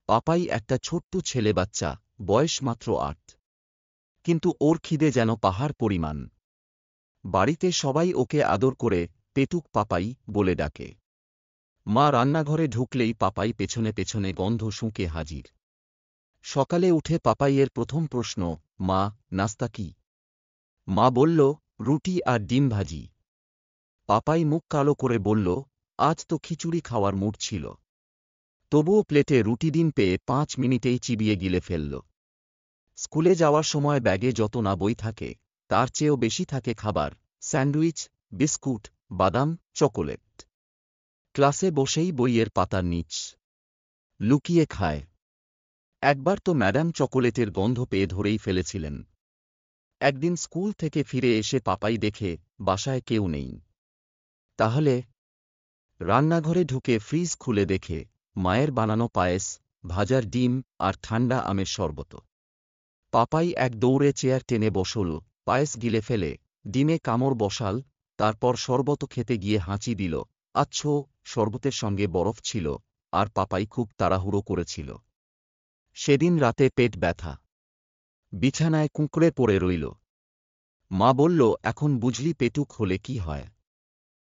পাপাই একটা ছোট্ট ছেলে বাচ্চা, বয়স মাত্র ৮। কিন্তু ওর খিদে যেন পাহাড় পরিমাণ। বাড়িতে সবাই ওকে আদর করে পেটুক পাপাই বলে ডাকে। মা রান্নাঘরে ঢুকলেই পাপাই পেছনে পেছনে গন্ধ শুঁকে হাজির। সকালে উঠে পাপাইয়ের প্রথম প্রশ্ন, মা, নাস্তা কি? মা বলল, রুটি আর ডিম ভাজি। পাপাই মুখ কালো করে বলল, আজ তো খিচুড়ি খাওয়ার মুড ছিল। তবুও প্লেটে রুটি ডিম পেয়ে ৫ মিনিটেই চিবিয়ে গিলে ফেলল। স্কুলে যাওয়ার সময় ব্যাগে যত না বই থাকে, তার চেয়েও বেশি থাকে খাবার, স্যান্ডউইচ, বিস্কুট, বাদাম, চকোলেট। ক্লাসে বসেই বইয়ের পাতার নিচ লুকিয়ে খায়। একবার তো ম্যাডাম চকোলেটের গন্ধ পেয়ে ধরেই ফেলেছিলেন। একদিন স্কুল থেকে ফিরে এসে পাপাই দেখে বাসায় কেউ নেই। তাহলে রান্নাঘরে ঢুকে ফ্রিজ খুলে দেখে মায়ের বানানো পায়েস, ভাজার ডিম আর ঠান্ডা আমের শরবত। পাপাই এক দৌড়ে চেয়ার টেনে বসল, পায়েস গিলে ফেলে ডিমে কামড় বসাল, তারপর শরবত খেতে গিয়ে হাঁচি দিল। আচ্ছো, শরবতের সঙ্গে বরফ ছিল, আর পাপাই খুব তাড়াহুড়ো করেছিল। সেদিন রাতে পেট ব্যথা, বিছানায় কুঁকড়ে পড়ে রইল। মা বলল, এখন বুঝলি পেটুক হলে কি হয়।